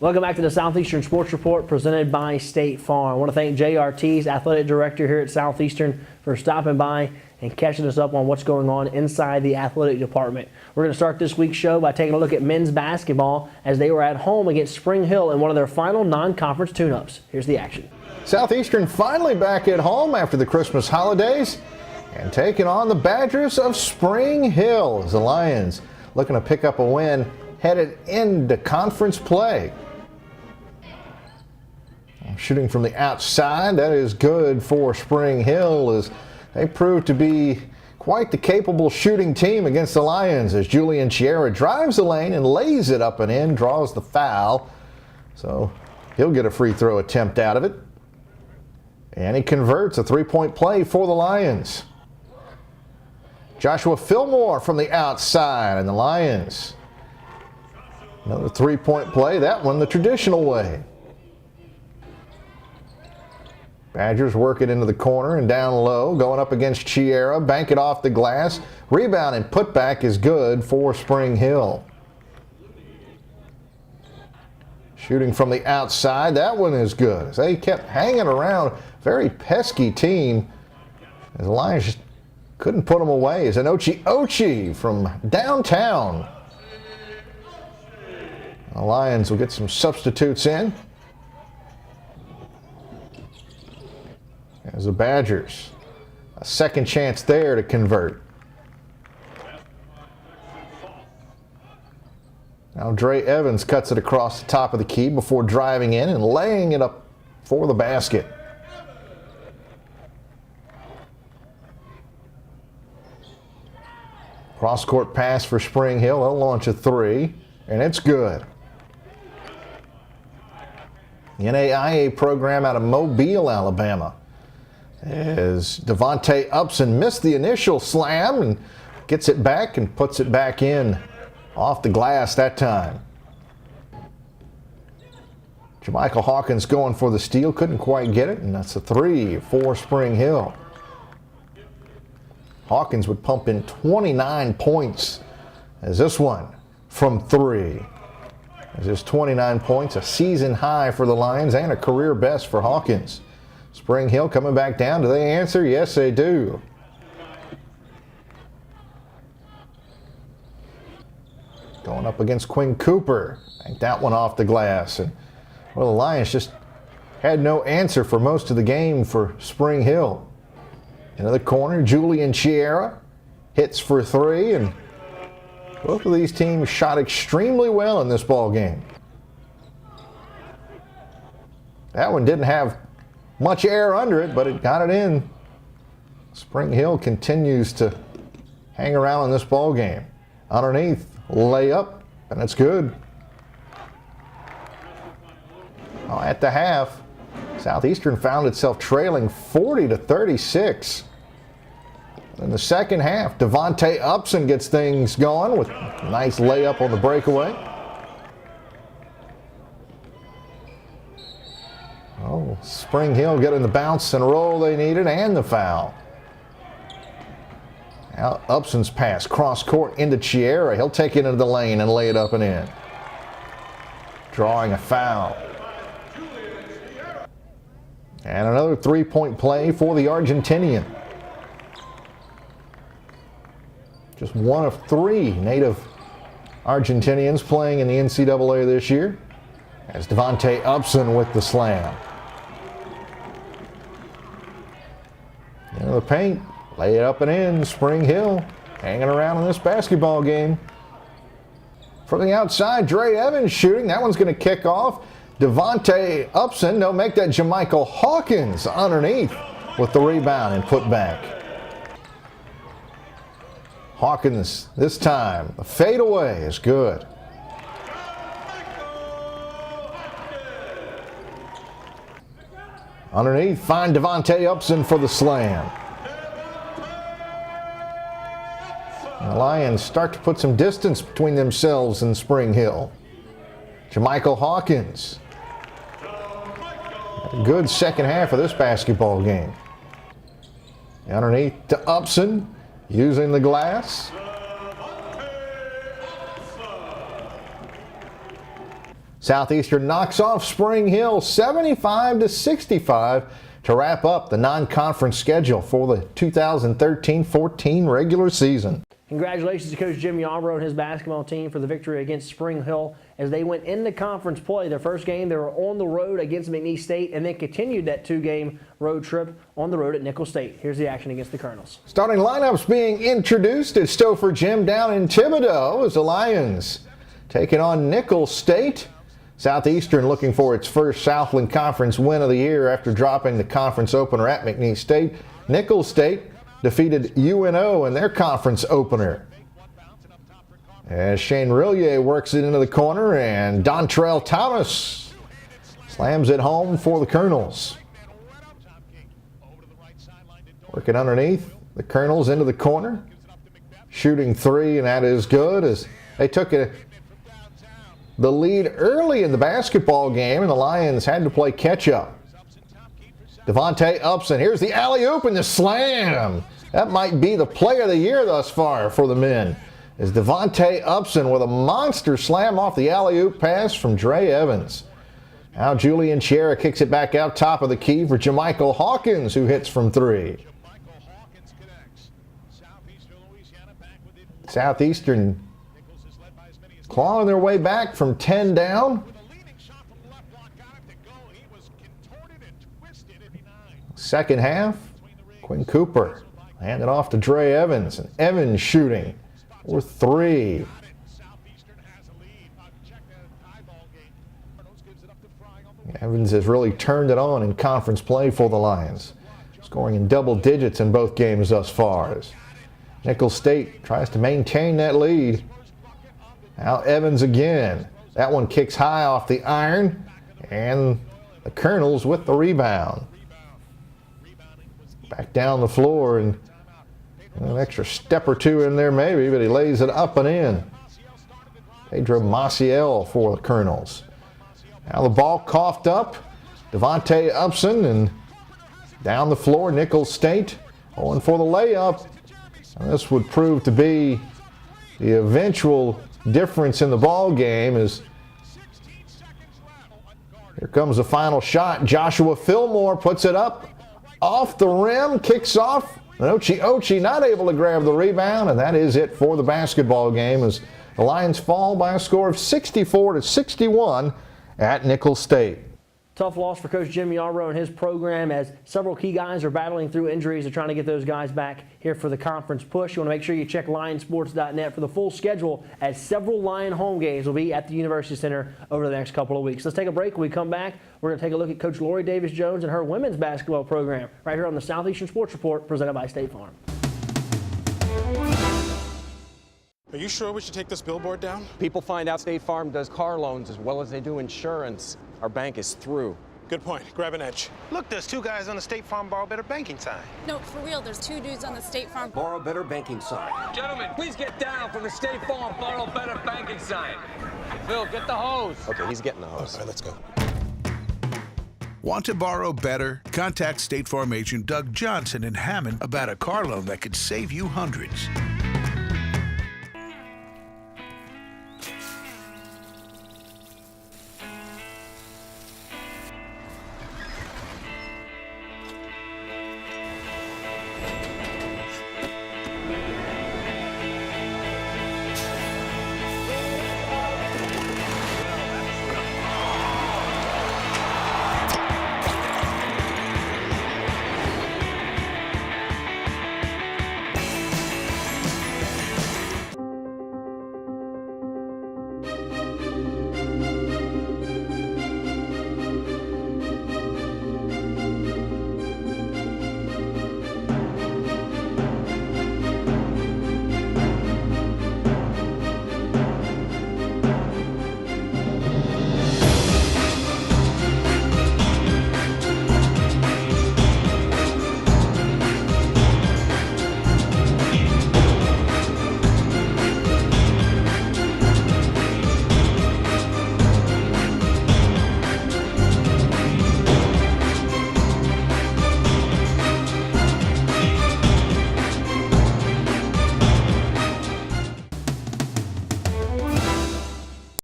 Welcome back to the Southeastern Sports Report presented by State Farm. I want to thank JRT's athletic director here at Southeastern for stopping by and catching us up on what's going on inside the athletic department. We're going to start this week's show by taking a look at men's basketball as they were at home against Spring Hill in one of their final non-conference tune-ups. Here's the action. Southeastern finally back at home after the Christmas holidays and taking on the Badgers of Spring Hill as the Lions looking to pick up a win headed into conference play. Shooting from the outside, that is good for Spring Hill as they proved to be quite the capable shooting team against the Lions as Julian Chiera drives the lane and lays it up and in, draws the foul. So he'll get a free throw attempt out of it. And he converts a three-point play for the Lions. Joshua Fillmore from the outside and the Lions. Another three-point play, that one the traditional way. Badgers work it into the corner and down low, going up against Chiera, bank it off the glass. Rebound and putback is good for Spring Hill. Shooting from the outside, that one is good. As they kept hanging around, very pesky team. As the Lions just couldn't put them away. As an Ochi from downtown. The Lions will get some substitutes in. As the Badgers, a second chance there to convert. Now Dre Evans cuts it across the top of the key before driving in and laying it up for the basket. Cross-court pass for Spring Hill. They'll launch a three, and it's good. The NAIA program out of Mobile, Alabama. As Devontae Upson missed the initial slam and gets it back and puts it back in off the glass that time. Jermichael Hawkins going for the steal, couldn't quite get it, and that's a three for Spring Hill. Hawkins would pump in 29 points as this one from three. As his 29 points, a season high for the Lions and a career best for Hawkins. Spring Hill coming back down. Do they answer? Yes, they do. Going up against Quinn Cooper. Banked that one off the glass. And well, the Lions just had no answer for most of the game for Spring Hill. Into the corner, Julian Chiera hits for three, and both of these teams shot extremely well in this ball game. That one didn't have much air under it, but it got it in. Spring Hill continues to hang around in this ball game. Underneath, layup, and it's good. At the half, Southeastern found itself trailing 40-36. In the second half, Devontae Upson gets things going with a nice layup on the breakaway. Oh, Spring Hill getting the bounce and roll they needed and the foul. Now Upson's pass, cross court into Chiera. He'll take it into the lane and lay it up and in. Drawing a foul. And another three-point play for the Argentinian. Just one of three native Argentinians playing in the NCAA this year. As Devontae Upson with the slam. Into the paint, lay it up and in. Spring Hill hanging around in this basketball game. From the outside, Dre Evans shooting. That one's going to kick off. Devontae Upson, no, make that Jermichael Hawkins underneath with the rebound and put back. Hawkins this time, the fadeaway is good. Underneath, find Devontae Upson for the slam. And the Lions start to put some distance between themselves and Spring Hill. Jermichael Hawkins. A good second half of this basketball game. Underneath to Upson, using the glass. Southeastern knocks off Spring Hill 75-65 to wrap up the non-conference schedule for the 2013-14 regular season. Congratulations to Coach Jim Yarbrough and his basketball team for the victory against Spring Hill as they went into conference play. Their first game, they were on the road against McNeese State and then continued that two-game road trip on the road at Nicholls State. Here's the action against the Colonels. Starting lineups being introduced at Stouffer Gym down in Thibodaux as the Lions taking on Nicholls State. Southeastern looking for its first Southland Conference win of the year after dropping the conference opener at McNeese State. Nicholls State defeated UNO in their conference opener. As Shane Rillier works it into the corner and Dontrell Thomas slams it home for the Colonels. Working underneath, the Colonels into the corner. Shooting three, and that is good as they took the lead early in the basketball game and the Lions had to play catch-up. Devontae Upson, here's the alley-oop and the slam. That might be the play of the year thus far for the men. As Devontae Upson with a monster slam off the alley-oop pass from Dre Evans. Now Julian Chiera kicks it back out top of the key for Jamichael Hawkins, who hits from three. Southeastern clawing their way back from 10 down. Second half, Quinn Cooper hand it off to Dre Evans, and Evans shooting for three. Evans has really turned it on in conference play for the Lions, scoring in double digits in both games thus far. As Nicholls State tries to maintain that lead. Now Evans again. That one kicks high off the iron, and the Colonels with the rebound. Back down the floor, and an extra step or two in there maybe, but he lays it up and in. Pedro Maciel for the Colonels. Now the ball coughed up. Devontae Upson, and down the floor, Nicholls State going for the layup. And this would prove to be the eventual difference in the ball game as here comes the final shot. Joshua Fillmore puts it up off the rim, kicks off. Ochi not able to grab the rebound, and that is it for the basketball game as the Lions fall by a score of 64-61 at Nicholls State. Tough loss for Coach Jim Yarbrough and his program as several key guys are battling through injuries. They're trying to get those guys back here for the conference push. You want to make sure you check Lionsports.net for the full schedule as several Lion home games will be at the University Center over the next couple of weeks. Let's take a break. When we come back, we're going to take a look at Coach Lori Davis-Jones and her women's basketball program right here on the Southeastern Sports Report presented by State Farm. Are you sure we should take this billboard down? People find out State Farm does car loans as well as they do insurance. Our bank is through. Good point. Grab an edge. Look, there's two guys on the State Farm Borrow Better banking sign. No, for real, there's two dudes on the State Farm Borrow Better banking sign. Gentlemen, please get down from the State Farm Borrow Better banking sign. Phil, get the hose. Okay, he's getting the hose. All right, let's go. Want to borrow better? Contact State Farm agent Doug Johnson in Hammond about a car loan that could save you hundreds.